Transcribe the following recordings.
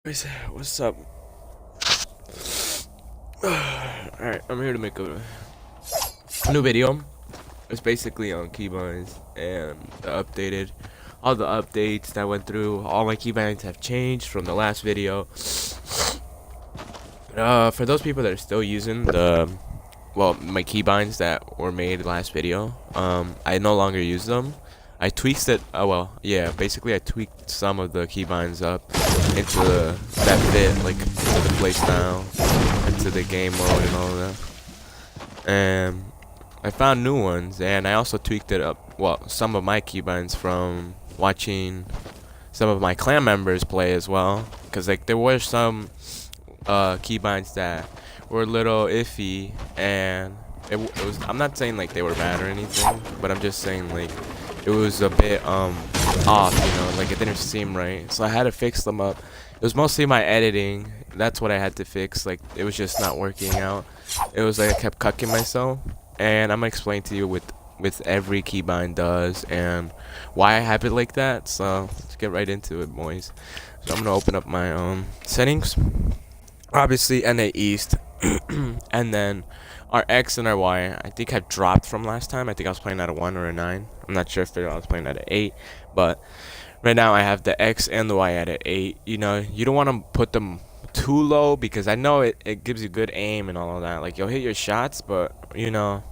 What's up? Alright, I'm here to make a new video. It's basically on keybinds and all the updates that went through. All my keybinds have changed from the last video. For those people that are still using my keybinds that were made last video, I no longer use them. I tweaked it. Basically I tweaked some of the keybinds up into that fit, like into the playstyle, into the game mode and all of that. And I found new ones, and I also tweaked it up. Well, some of my keybinds from watching some of my clan members play as well, because like there were some keybinds that were a little iffy, and it was. I'm not saying like they were bad or anything, but I'm just saying like it was a bit off, like it didn't seem right. So I had to fix them up. It was mostly my editing. That's what I had to fix. Like it was just not working out. It was like I kept cucking myself, and I'm gonna explain to you with every keybind does and why I have it like that. So let's get right into it, boys. So I'm gonna open up my settings. Obviously NA East, and then our X and our Y I think have dropped from last time. I think I was playing at a 1 or a 9. I'm not sure if I was playing at an 8, but right now I have the X and the Y at an 8. You don't want to put them too low, because I know it gives you good aim and all of that. Like you'll hit your shots, but you don't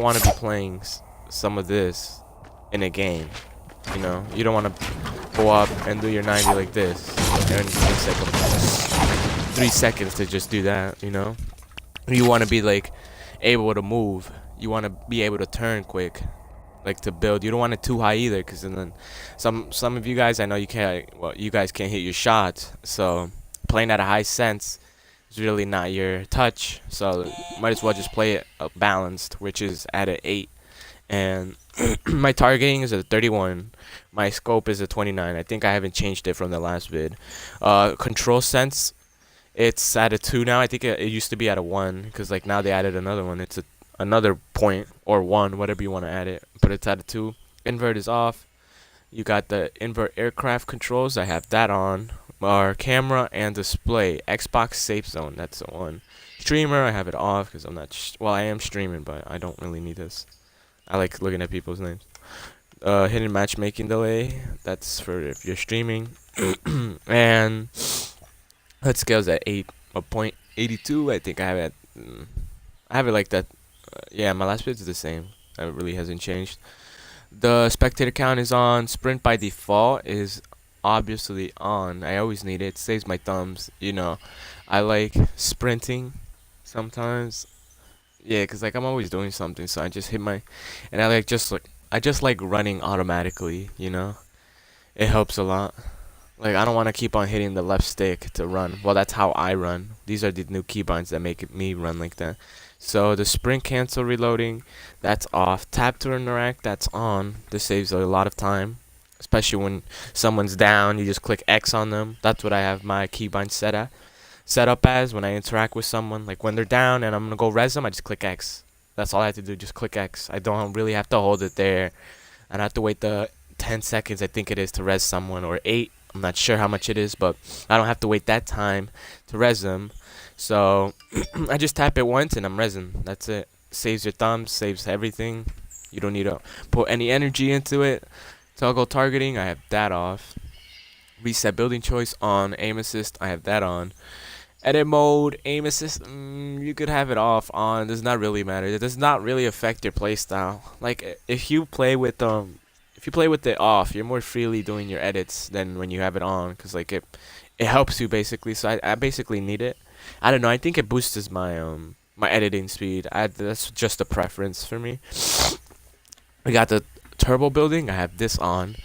want to be playing some of this in a game. You don't want to go up and do your 90 like this, and it's like 3 seconds to just do that. You want to be like able to move. You want to be able to turn quick, like to build. You don't want it too high either, because then some of you guys, I know you can't. Well, you guys can't hit your shots, so playing at a high sense is really not your touch. So might as well just play it balanced, which is at an 8. And my targeting is a 31. My scope is a 29. I think I haven't changed it from the last vid. Control sense, it's at a 2 now. I think it used to be at a 1, because like now they added another one. It's another point or 1, whatever you want to add it. But it's at a 2. Invert is off. You got the invert aircraft controls. I have that on. Our camera and display. Xbox safe zone. That's the one. Streamer, I have it off because I'm not. Well, I am streaming, but I don't really need this. I like looking at people's names. Hidden matchmaking delay. That's for if you're streaming. And that scales at 8.82. I think I have it. I have it like that. Yeah, my last bit is the same. It really hasn't changed. The spectator count is on. Sprint by default is obviously on. I always need it. It saves my thumbs. I like sprinting sometimes. Yeah, cause like I'm always doing something, so I just hit my, and I just like running automatically. It helps a lot. Like I don't want to keep on hitting the left stick to run. Well, that's how I run. These are the new keybinds that make me run like that. So the sprint cancel reloading, that's off. Tap to interact, that's on. This saves a lot of time, especially when someone's down. You just click X on them. That's what I have my keybind set up as when I interact with someone. Like when they're down and I'm gonna go res them, I just click X. That's all I have to do, just click X. I don't really have to hold it there, and I have to wait the 10 seconds I think it is to res someone, or 8. I'm not sure how much it is, but I don't have to wait that time to res them. So I just tap it once and I'm resin. That's it. Saves your thumbs, saves everything. You don't need to put any energy into it. Toggle targeting, I have that off. Reset building choice on. Aim assist, I have that on. Edit mode, aim assist, you could have it off, on. Does not really matter. It does not really affect your playstyle. Like if you play with it off, you're more freely doing your edits than when you have it on, because like it helps you basically. So I basically need it. I don't know. I think it boosts my editing speed. That's just a preference for me. We got the turbo building. I have this on.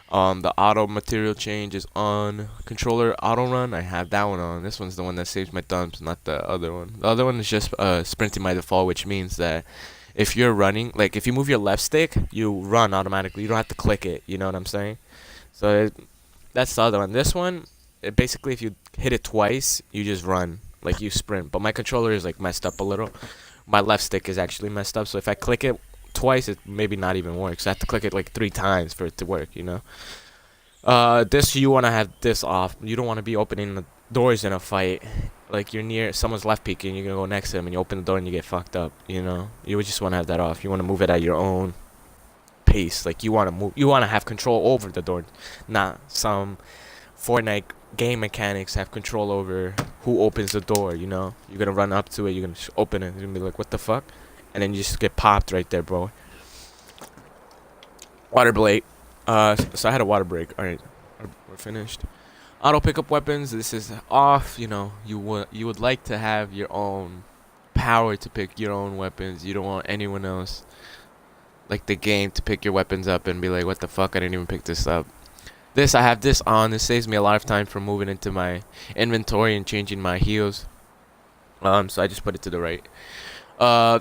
The auto material change is on. Controller auto run, I have that one on. This one's the one that saves my thumbs, not the other one. The other one is just sprinting by default, which means that if you're running, like if you move your left stick, you run automatically. You don't have to click it. You know what I'm saying? So that's the other one. This one, basically, if you hit it twice, you just run, like you sprint. But my controller is like messed up a little. My left stick is actually messed up. So if I click it twice, it maybe not even works. I have to click it like 3 times for it to work. This, you want to have this off. You don't want to be opening doors in a fight. Like you're near someone's left peek and you're gonna go next to them and you open the door and you get fucked up. You know, you would just want to have that off. You want to move it at your own pace. Like you want to move. You want to have control over the door, not some Fortnite game mechanics have control over who opens the door. You know, you're gonna run up to it. You're gonna open it. You're gonna be like, what the fuck? And then you just get popped right there, bro. Water break. So I had a water break. All right, we're finished. Auto pickup weapons. This is off. You know, you would like to have your own power to pick your own weapons. You don't want anyone else, like the game, to pick your weapons up and be like, what the fuck? I didn't even pick this up. This, I have this on. This saves me a lot of time from moving into my inventory and changing my heals. So I just put it to the right.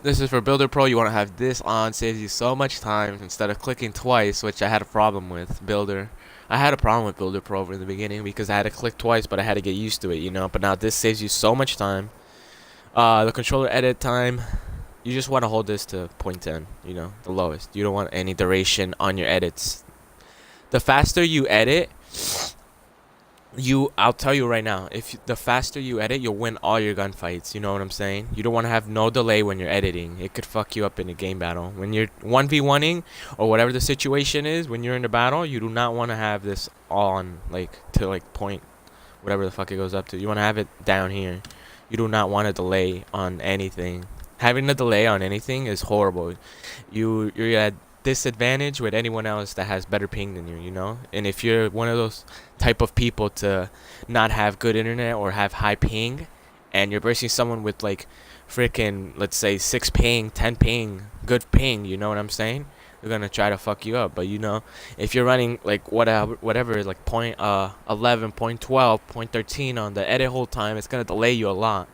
This is for Builder Pro. You want to have this on. Saves you so much time instead of clicking twice, which I had a problem with Builder. I had a problem with Builder Pro in the beginning because I had to click twice, but I had to get used to it, you know. But now this saves you so much time. The controller edit time, you just want to hold this to 0.10, you know, the lowest. You don't want any duration on your edits. The faster you edit, I'll tell you right now, the faster you edit, you'll win all your gunfights. You know what I'm saying? You don't want to have no delay when you're editing. It could fuck you up in a game battle. When you're 1v1ing or whatever the situation is, when you're in the battle, you do not want to have this on to point whatever the fuck it goes up to. You want to have it down here. You do not want a delay on anything. Having a delay on anything is horrible. You're at disadvantage with anyone else that has better ping than you, you know. And if you're one of those type of people to not have good internet or have high ping, and you're versing someone with like freaking, let's say 6 ping, 10 ping, good ping, you know what I'm saying, they're gonna try to fuck you up. But you know, if you're running like whatever like point 11, point 12, point 13 on the edit whole time, it's gonna delay you a lot,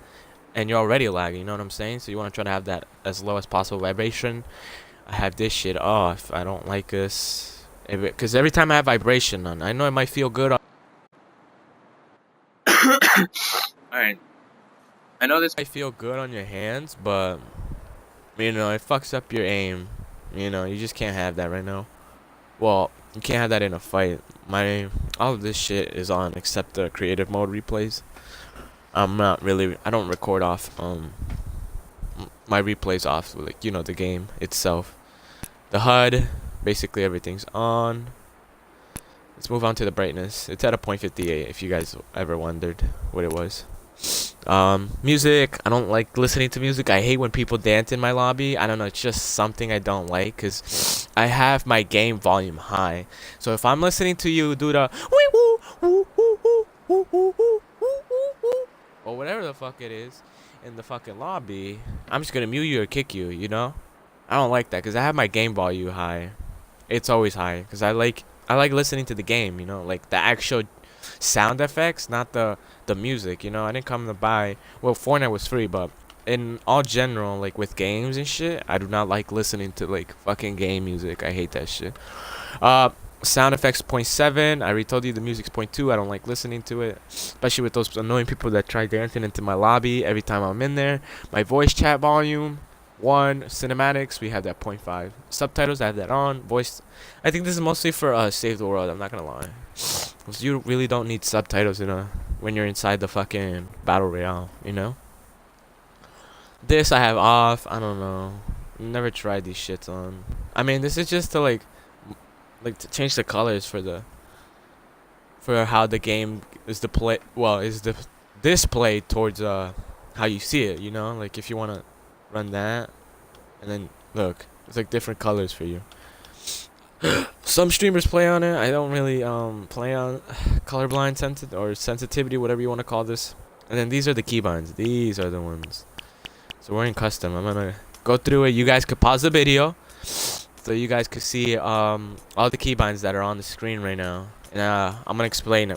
and you're already lagging, you know what I'm saying. So you want to try to have that as low as possible vibration. I have this shit off. I don't like this because every time I have vibration on, I know it might feel good on alright, I know this might feel good on your hands, but you know, it fucks up your aim. You know, you just can't have that right now. Well, you can't have that in a fight. All of this shit is on except the creative mode replays. I don't record off my replays off, like, you know, the game itself. The HUD, basically everything's on. Let's move on to the brightness. It's at a 0.58 if you guys ever wondered what it was. Music, I don't like listening to music. I hate when people dance in my lobby. I don't know, it's just something I don't like because I have my game volume high. So if I'm listening to you do the or whatever the fuck it is in the fucking lobby, I'm just gonna mute you or kick you, you know? I don't like that because I have my game volume high. It's always high because I like listening to the game, you know, like the actual sound effects, not the music, you know. I didn't come to buy, well, Fortnite was free, but in all general, like with games and shit, I do not like listening to like fucking game music. I hate that shit. Sound effects 0.7. I already told you the music's 0.2. I don't like listening to it, especially with those annoying people that try dancing into my lobby every time I'm in there. My voice chat volume 1. Cinematics, we have that 0.5. Subtitles, I have that on. Voice, I think this is mostly for Save the World, I'm not gonna lie, because you really don't need subtitles when you're inside the fucking battle royale, you know. This I have off. I don't know, never tried these shits on. I mean, this is just to like to change the colors for how the game is displayed towards how you see it, you know. Like if you want to run that, and then look, it's like different colors for you. Some streamers play on it. I don't really play on colorblind sensitivity, whatever you want to call this. And then these are the keybinds. These are the ones. So we're in custom. I'm gonna go through it. You guys could pause the video so you guys could see all the keybinds that are on the screen right now. And I'm gonna explain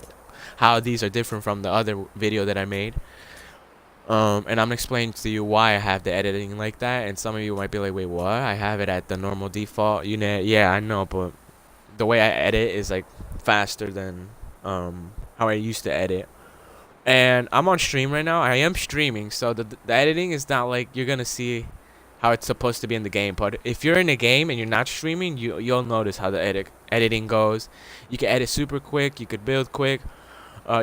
how these are different from the other video that I made. And I'm gonna explain to you why I have the editing like that. And some of you might be like, wait, what? I have it at the normal default unit. Yeah, I know, but the way I edit is like faster than how I used to edit. And I'm on stream right now. I am streaming, so the editing is not like you're gonna see how it's supposed to be in the game. But if you're in a game and you're not streaming, you'll notice how the editing goes. You can edit super quick. You could build quick.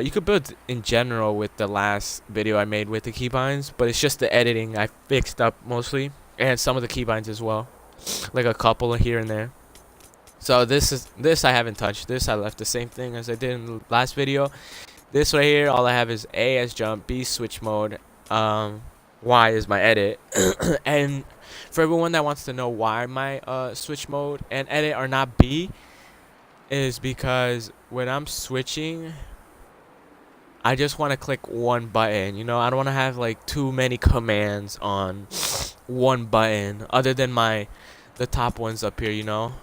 You could build in general with the last video I made with the keybinds, but it's just the editing I fixed up mostly, and some of the keybinds as well, like a couple here and there. So this I haven't touched. This I left the same thing as I did in the last video. This right here, all I have is A as jump, B switch mode, Y is my edit. And for everyone that wants to know why my switch mode and edit are not B, is because when I'm switching, I just want to click one button. You know, I don't want to have like too many commands on one button other than the top ones up here, you know.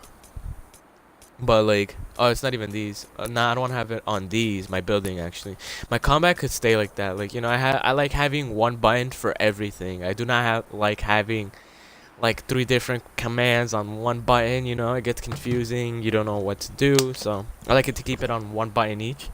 But like, oh, it's not even these. Nah, I don't want to have it on these. My building actually, my combat could stay like that. Like, you know, I like having one button for everything. I do not like having like 3 different commands on one button. You know, it gets confusing. You don't know what to do. So I like it to keep it on one button each.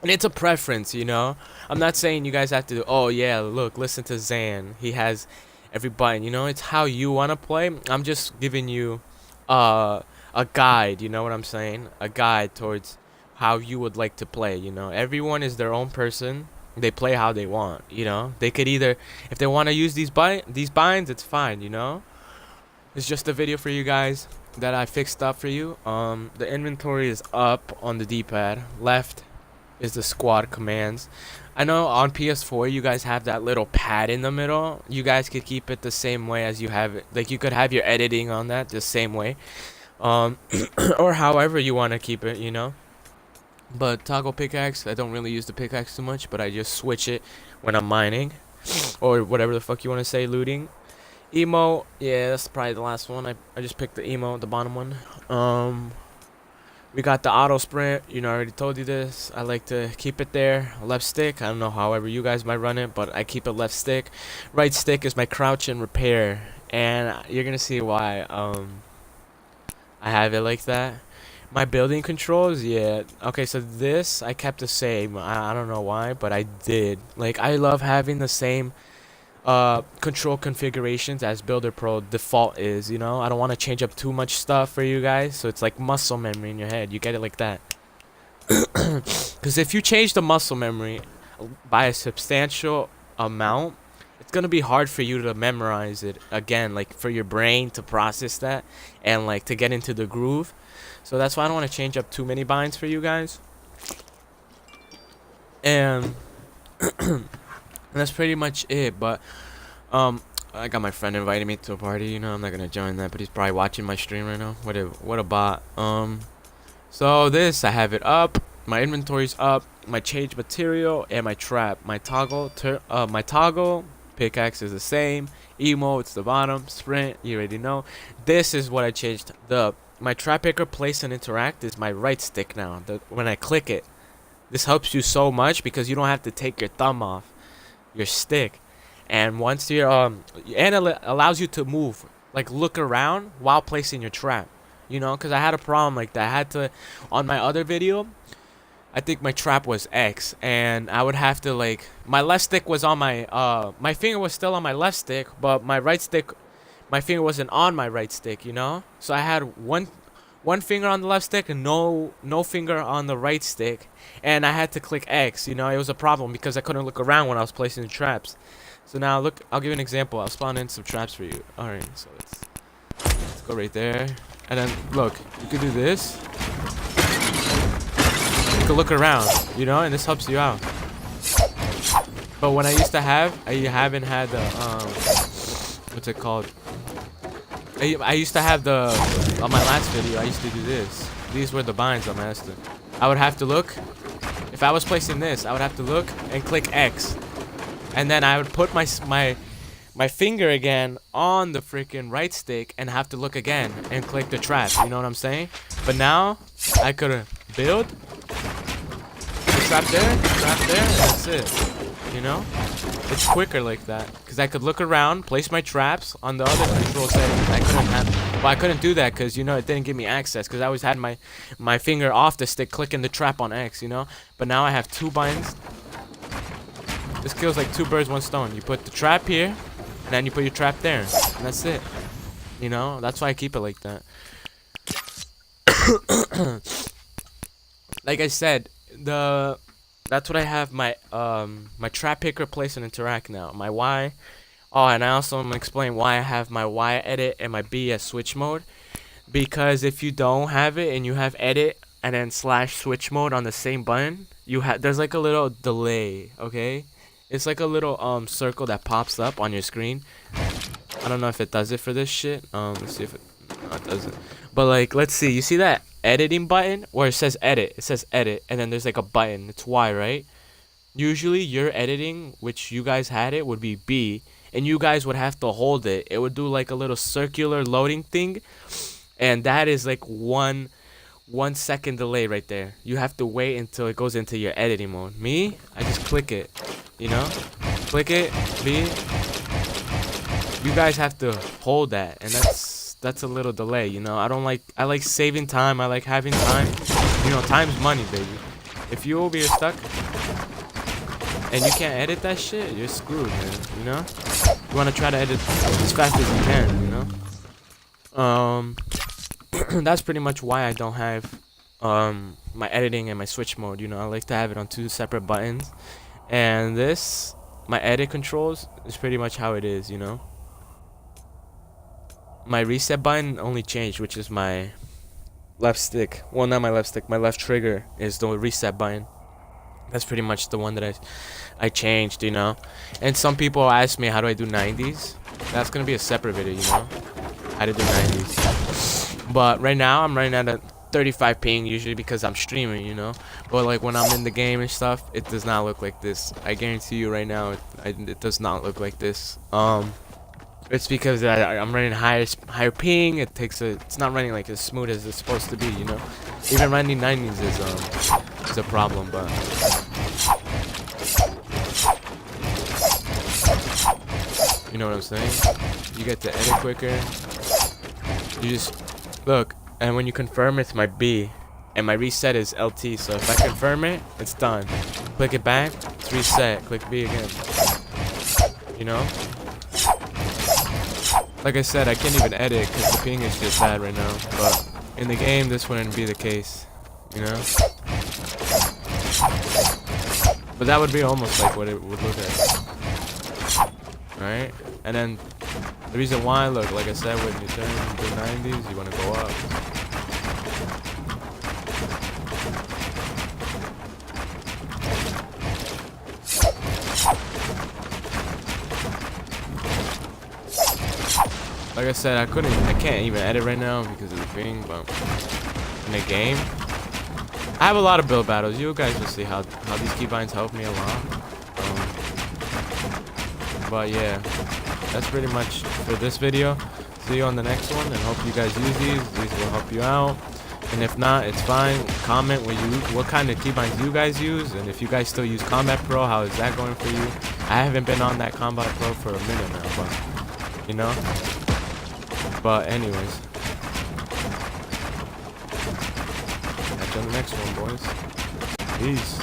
And it's a preference, you know. I'm not saying you guys have to do, oh yeah, look, listen to Zan. He has every button, you know. It's how you want to play. I'm just giving you a guide, you know what I'm saying? A guide towards how you would like to play, you know. Everyone is their own person. They play how they want, you know. They could either, if they want to use these binds, it's fine, you know. It's just a video for you guys that I fixed up for you. The inventory is up on the D-pad. Left is the squad commands. I know on PS4 you guys have that little pad in the middle. You guys could keep it the same way as you have it. Like, you could have your editing on that the same way. Or however you want to keep it, you know. But toggle pickaxe, I don't really use the pickaxe too much, but I just switch it when I'm mining or whatever the fuck you want to say, looting. Emo, yeah, that's probably the last one. I just picked the emo, the bottom one. We got the auto sprint. You know, I already told you this. I like to keep it there. Left stick. I don't know however you guys might run it, but I keep it left stick. Right stick is my crouch and repair. And you're going to see why I have it like that. My building controls, yeah. Okay, so this I kept the same. I don't know why, but I did. Like, I love having the same control configurations as Builder Pro default is, you know. I don't want to change up too much stuff for you guys, so it's like muscle memory in your head. You get it like that. Because if you change the muscle memory by a substantial amount, it's gonna be hard for you to memorize it again, like for your brain to process that and like to get into the groove. So that's why I don't want to change up too many binds for you guys. And that's pretty much it. But I got my friend inviting me to a party, you know. I'm not gonna join that, but he's probably watching my stream right now. What a bot. So this, I have it up, my inventory's up, my change material, and my trap. My toggle pickaxe is the same. Emo, it's the bottom. Sprint, you already know. This is what I changed. My trap picker place and interact is my right stick now. When I click it, this helps you so much because you don't have to take your thumb off your stick. And once you're and it allows you to move, like look around while placing your trap, you know, because I had a problem like that. I had to, on my other video, I think my trap was X, and I would have to, like, my left stick was on my finger was still on my left stick, but my right stick, my finger wasn't on my right stick, you know. So I had one finger on the left stick and no finger on the right stick, and I had to click X, you know. It was a problem because I couldn't look around when I was placing the traps. So now look, I'll give you an example. I'll spawn in some traps for you. Alright, so let's go right there. And then look, you can do this. You can look around, you know, and this helps you out. But when I used to have, I haven't had the what's it called? I used to have the, on my last video, I used to do this. These were the binds on my master. I would have to look. If I was placing this, I would have to look and click X. And then I would put my finger again on the freaking right stick and have to look again and click the trap. You know what I'm saying? But now I could build the trap there, and that's it. You know? It's quicker like that because I could look around, place my traps on the other control settings. I couldn't do that because, you know, it didn't give me access because I always had my finger off the stick clicking the trap on X, you know? But now I have 2 binds. This kills like 2 birds, 1 stone. You put the trap here, and then you put your trap there, and that's it. You know, that's why I keep it like that. Like I said, the that's what I have my trap picker place and interact now. My Y. Oh, and I also am gonna explain why I have my Y edit and my B as switch mode. Because if you don't have it and you have edit and then slash switch mode on the same button, there's like a little delay, okay? It's like a little circle that pops up on your screen. I don't know if it does it for this shit. Let's see if it no, it doesn't. But like let's see, you see that editing button where it says edit? It says edit and then there's like a button. It's Y, right? Usually your editing, which you guys had it, would be B, and you guys would have to hold it. It would do like a little circular loading thing, and that is like 1 second delay right there. You have to wait until it goes into your editing mode. Me, I just click it, you know, click it. B, you guys have to hold that, and that's a little delay, you know. I like saving time. I like having time. You know, time's money, baby. If you over here stuck and you can't edit that shit, you're screwed, man. You know, you want to try to edit as fast as you can, you know. That's pretty much why I don't have my editing and my switch mode. You know, I like to have it on 2 separate buttons, and this my edit controls is pretty much how it is. You know, my reset button only changed, which is my left stick. Well, not my left stick. My left trigger is the reset button. That's pretty much the one that I changed, you know. And some people ask me, how do I do 90s? That's gonna be a separate video, you know, how to do 90s. But right now I'm running at a 35 ping usually because I'm streaming, you know. But like when I'm in the game and stuff, it does not look like this. I guarantee you right now, it does not look like this. It's because I'm running higher ping. It's not running like as smooth as it's supposed to be, you know. Even running 90s is a problem, but you know what I'm saying? You get to edit quicker. You just look, and when you confirm it's my B, and my reset is LT. So if I confirm it, it's done. Click it back, it's reset. Click B again. You know? Like I said, I can't even edit because the ping is just bad right now. But in the game, this wouldn't be the case, you know? But that would be almost like what it would look like. Right? And then the reason why, look, like I said, when you turn to 90s, you want to go up. Like I said, I can't even edit right now because of the thing, but in the game, I have a lot of build battles. You guys will see how these keybinds help me a lot. But yeah, that's pretty much for this video. See you on the next one, and hope you guys use these. These will help you out. And if not, it's fine. Comment what kind of keybinds you guys use, and if you guys still use Combat Pro, how is that going for you? I haven't been on that Combat Pro for a minute now, but you know. But anyways, catch you on the next one, boys. Peace.